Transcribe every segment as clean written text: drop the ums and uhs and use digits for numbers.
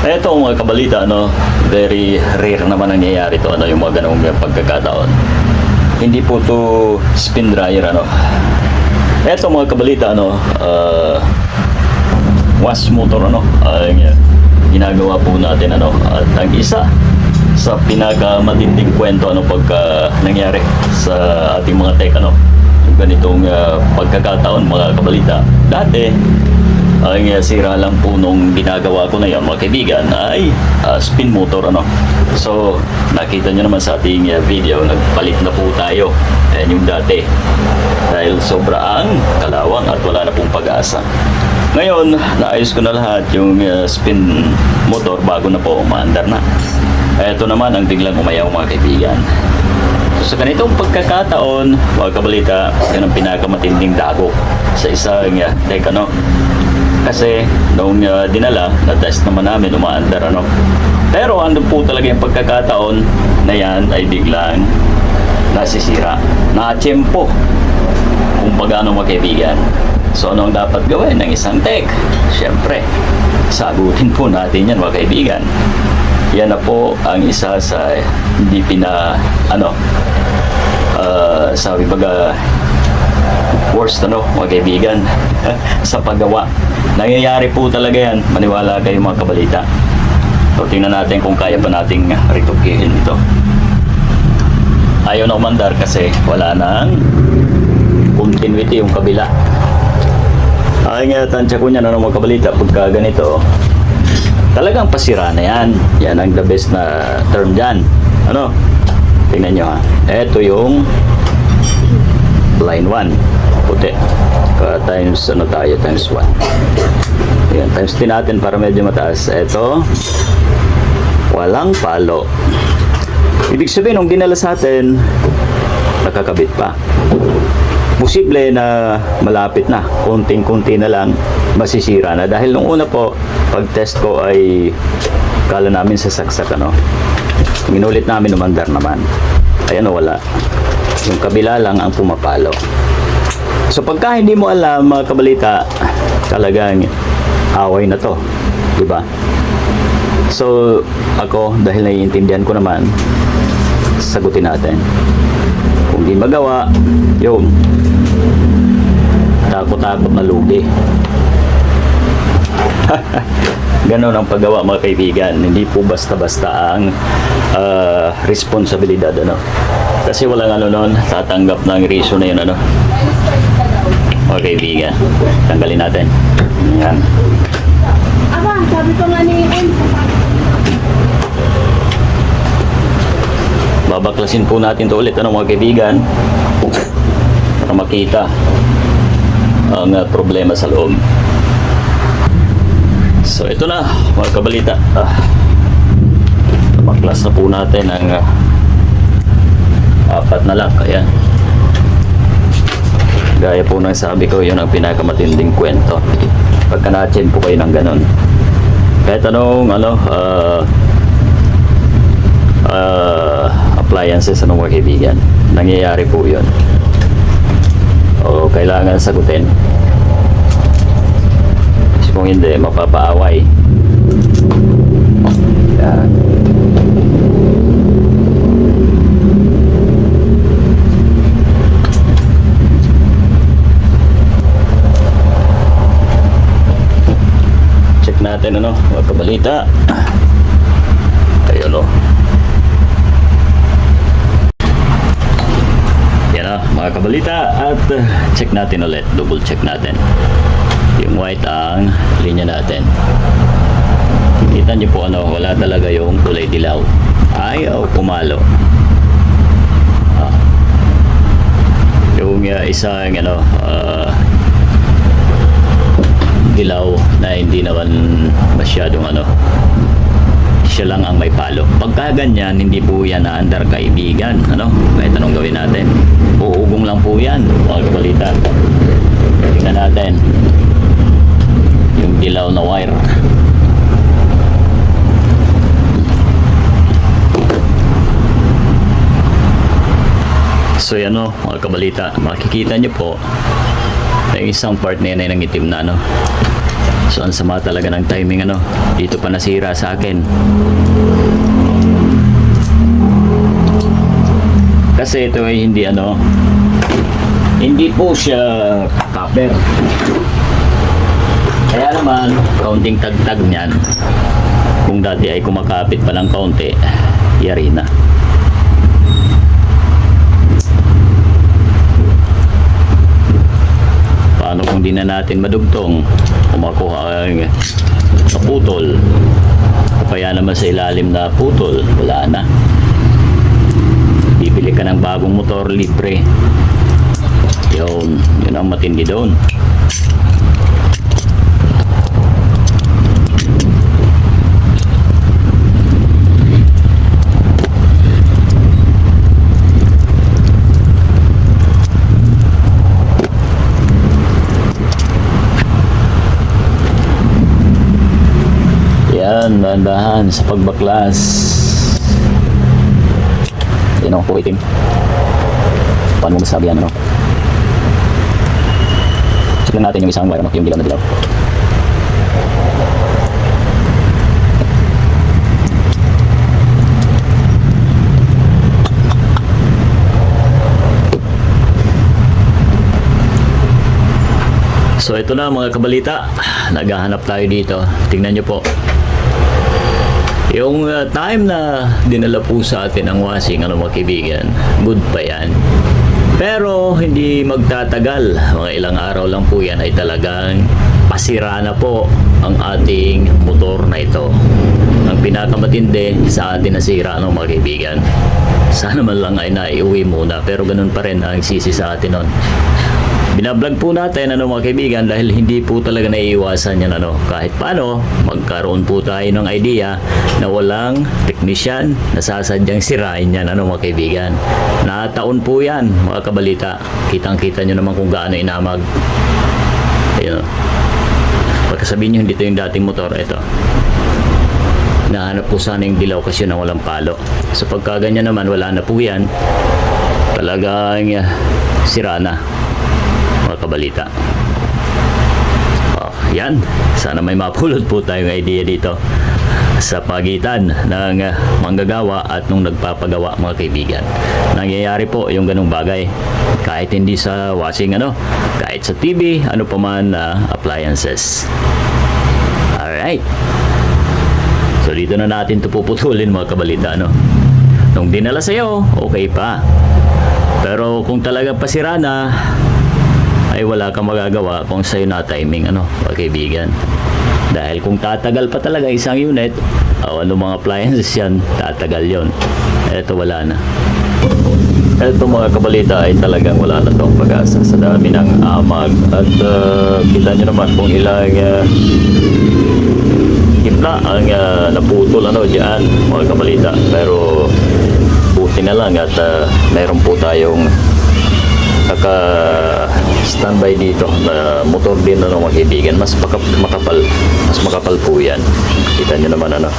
Eto mga kabalita, very rare naman nangyayari to, yung mga ganong pagkakataon. Hindi po to spin dryer, Eto mga kabalita, wash motor, ginagawa po natin, at ang isa sa pinakamatinding kwento, pagka nangyari sa ating mga tech, yung ganitong pagkakataon mga kabalita. Dati, ang sira lang po nung ginagawa ko na yan mga kaibigan ay spin motor, So nakita nyo naman sa ating video, nagpalit na po tayo. Ayan yung dati, dahil sobra ang kalawang at wala na pong pag-asa. Ngayon naayos ko na lahat yung spin motor bago na po umaandar na. Ito naman ang biglang umayaw mga kaibigan. So, sa ganitong pagkakataon mga kabalita, yan ang pinakamatinding dagok sa isang deck, kasi nung dinala, na-test naman namin, umaandar, Pero ano po talaga yung pagkakataon na yan ay biglang nasisira. Na-tsempo. Kung pagano mga kaibigan. So ano ang dapat gawin ng isang tech? Siyempre, sagutin po natin yan mga kaibigan. Yan na po ang isa sa hindi sabi baga worst mga kaibigan sa paggawa. Nangyayari po talaga yan, maniwala kayo mga kabalita. So tingnan natin kung kaya pa nating ritukihin ito. Ayaw na umandar kasi wala nang continuity yung kabila. Ay nga, tansya ko niyan mga kabalita, pagka ganito talagang pasira na yan. Yan ang the best na term dyan. Tingnan nyo ha. Ito yung line 1 puti, times times 1. Yan, times 10 natin para medyo mataas. Ito walang palo. Ibig sabihin nung dinala sa atin nakakabit pa. Posible na malapit na, kunting-kunti na lang masisira na, dahil nung una po pag test ko ay kala namin sasaksak, Minulit namin, umandar naman. Ayan, wala. Yung kabila lang ang pumapalo. So pagka hindi mo alam mga kabalita, talagang away na to, diba? So ako, dahil naiintindihan ko naman, sagutin natin. Kung di magawa, yun, takot-takot na lugi. Ganon ang paggawa mga kaibigan. Hindi po basta-basta ang responsibilidad, kasi walang nun tatanggap ng reason na yun, mga kaibigan. Tanggalin natin yan. Aba, sabi ko nga ni Babaklasin po natin to ulit, mga kaibigan, para makita ang problema sa loob. So ito na mga kabalita, baklas na po natin ang apat na lock. Ayan, gaya po ng sabi ko, yun ang pinakamatinding kwento pagka na-chain po kayo ng ganon. Kahit anong appliances, mga kaibigan, nangyayari po yun. O kailangan sagutin, kasi kung hindi mapapaaway. Yan. Check natin mga kabalita. Ayun mga kabalita, at check natin ulit, double check natin yung white ang linya natin. Kita nyo po wala talaga yung kulay dilaw, ayaw pumalo. Yung isang dilaw na hindi naman masyadong siya lang ang may palo. Pagka ganyan, hindi po yan naandar kaibigan. Kahit anong gawin natin, uugong lang po yan mga kabalita. Tingnan natin yung dilaw na wire. So yan mga kabalita, makikita nyo po na isang part na yan ay nangitim na So ang sama talaga ng timing ano. Dito pa nasira sa akin. Kasi ito ay hindi ano, hindi po siya copper. Kaya naman, kaunting tagtag niyan. Kung dati ay kumakapit pa ng kaunti, yari na. Paano kung di na natin madugtong, kumakuha ang naputol, o kaya naman sa ilalim na putol, wala na. Bibili ka ng bagong motor, libre. Yun ang matindi doon. Yan, dahan sa pagbaklas. Yan ako po itim. Paano mo masabi yan, ano? Check lang natin yung isang wire, ano? Yung dilaw na dilaw. So ito na mga kabalita, naghahanap tayo dito. Tingnan nyo po. Yung time na dinala po sa atin ang washing, ano mga kaibigan, good pa yan. Pero hindi magtatagal, mga ilang araw lang po yan ay talagang pasira na po ang ating motor na ito. Ang pinakamatindi sa atin nasira, ano mga kaibigan. Sana man lang ay naiuwi muna, pero ganun pa rin ang sisi sa atin nun. Binablog po natin ano mga kaibigan dahil hindi po talaga naiiwasan yan ano. Kahit paano, magkaroon po tayo ng idea na walang technician na sasadyang sirain yan ano mga kaibigan. Nataon po yan mga kabalita. Kitang-kita nyo naman kung gaano inamag. Ayun o. Pagkasabihin nyo hindi ito yung dating motor, ito. Nahanap po sana yung dilaw kasi yun ang walang palo. So pagka ganyan naman, wala na po yan. Talagang sira na. Mga kabalita. Oh, yan. Sana may mapulot po tayong idea dito sa pagitan ng manggagawa at nung nagpapagawa mga kaibigan. Nangyayari po yung ganung bagay. Kahit hindi sa washing ano, kahit sa TV, ano pa man appliances. Alright. So dito na natin ito puputulin mga kabalita ano. Nung dinala sa'yo, okay pa. Pero kung talagang pasira na, ay wala kang magagawa kung sa'yo na timing ano, mga kaibigan. Dahil kung tatagal pa talaga isang unit, o ano mga appliances yan, tatagal yon. Eto wala na. Eto mga kabalita ay talagang wala na tong pag-asa sa dami ng amag. At kita nyo naman kung ilang hipla ang naputol ano dyan mga kabalita. Pero buti na lang at mayroon po tayong standby dito na motor din ano mga kaibigan. Mas makapal po yan. Kita nyo naman ano.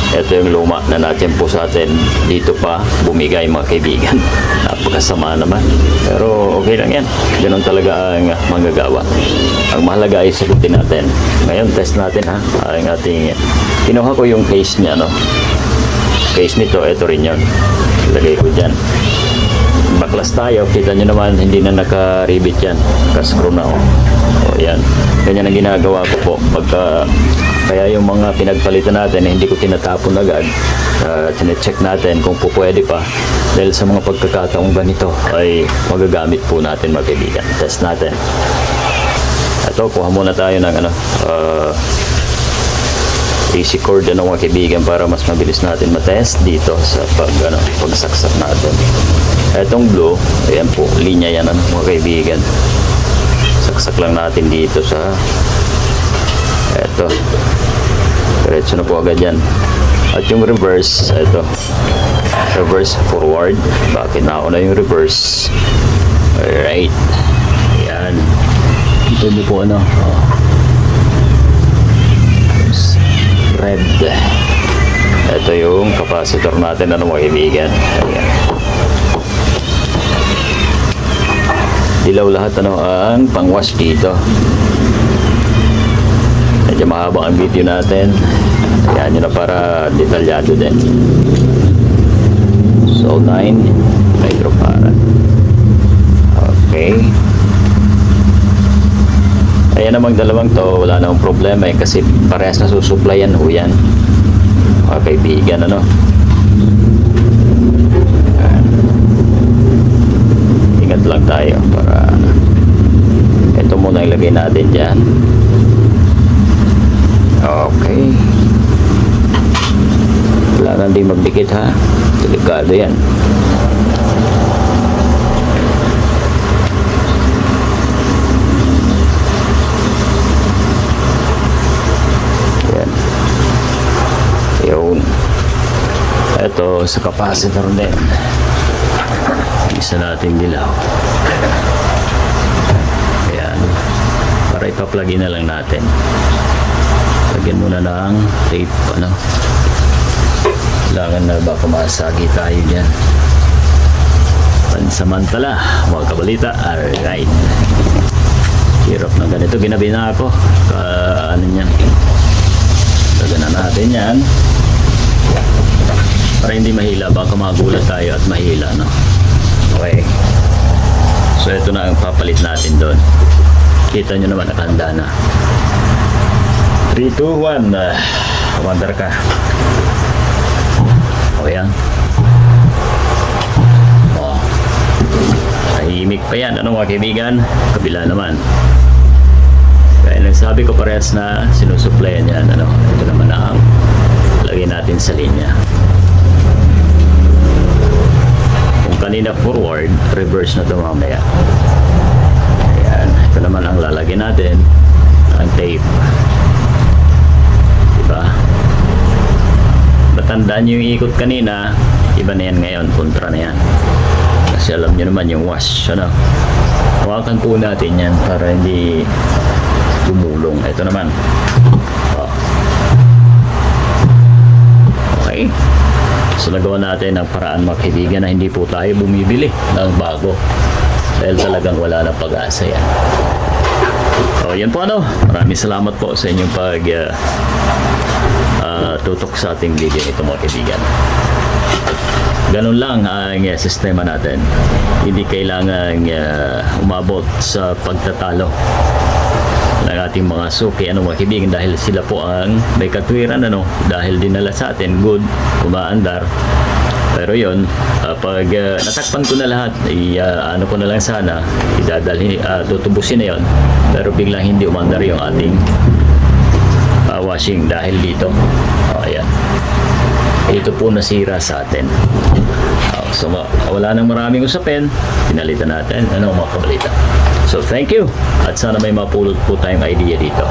Ito yung luma na natin po sa atin. Dito pa bumigay mga kaibigan. Napakasama naman. Pero okay lang yan. Ganun talaga ang manggagawa. Ang mahalaga ay sagutin natin. Ngayon test natin ha. Ang ating kinuha ko yung case niya no. Case nito, ito rin yun. Lagay ko dyan. Baklas tayo, kita nyo naman hindi na naka-rivet yan, naka-screw na o yan, ganyan ang ginagawa ko po pagka, kaya yung mga pinagpalitan natin hindi ko tinatapon agad, tine-check natin kung po pwede pa dahil sa mga pagkakataong ganito ay magagamit po natin mga kaibigan. Test natin ito, kuha muna tayo ng easy cord ano mga kaibigan para mas mabilis natin matest dito sa pagsaksak natin. Etong blue, ayan po, linya yan ano mga kaibigan. Saksak lang natin dito sa eto. Diretso na po agad yan. At yung reverse, eto. Reverse forward. Bakit na ako na yung reverse? Alright. Ayan. Ito din po ano. Red. Ito yung capacitor natin ano mga kaibigan. Ayan. Dilaw lahat ano ang pang-wash dito. medyo mahaba ang video natin. Ayan yun na para detalyado din. So 9 microfarad. Okay. Ayan namang dalawang to, wala namang problema kasi parehas na susuplayan ho yan. Mga kaibigan, ano. Ayan. Ingat lang tayo para ito muna ilagay natin dyan. Okay. Kailangan din magdikit ha. Delikado yan. Yan. Yun. Ito sa capacitor din. Isa nating dilaw. Ayan. Para ipa-plug in na lang natin. Lagyan muna ng tape, ano. Kailangan na baka masagi tayo dyan. Pansamantala, mga kabalita. Alright. Hirap na ganito. Ginabi na ako. Ano yan. Lagyan na natin yan. Para hindi mahila. Baka magulat tayo at mahila, no? Okay. So, ito na ang papalit natin doon. Kita nyo naman, nakahanda na. 3, 2, 1. Commander ka. O yan. O. Tahimik pa yan. Ano mga kaibigan? Kabila naman. Kaya nagsabi ko parehas na sinusuplayan yan. Ano? Ito naman ang lagay natin sa linya. Kung kanina forward, reverse na ito mamaya. Ayan. Ito naman ang lalagay natin. Ang tape. Diba? Matandaan nyo yung ikot kanina, iba na yan ngayon, kontra na yan. Kasi alam nyo naman yung wash, ano? Hawakan po natin yan para hindi gumulong. Ito naman. Oh. Okay. So nagawa natin ang paraan, mga kaibigan, na hindi po tayo bumibili ng bago. Dahil talagang wala na pag-asa yan. So yan po, ano. Maraming salamat po sa inyong tutok sa ating video nito, mga kaibigan. Ganun lang ang sistema natin. Hindi kailangan umabot sa pagtatalo ng ating mga suki, ano mga kaibigan, dahil sila po ang may katwiran, ano, dahil dinala sa atin good, umaandar. Pero yun, pag natakpan ko na lahat, ano ko na lang sana, idadalhin, tutubusin na yun. Pero biglang hindi umandar yung ating washing dahil dito. Ayan. Ito po nasira sa atin. So wala nang maraming usapin. Pinalitan natin. Ano mga kabalita. So thank you. At sana may mapulot po tayong idea dito.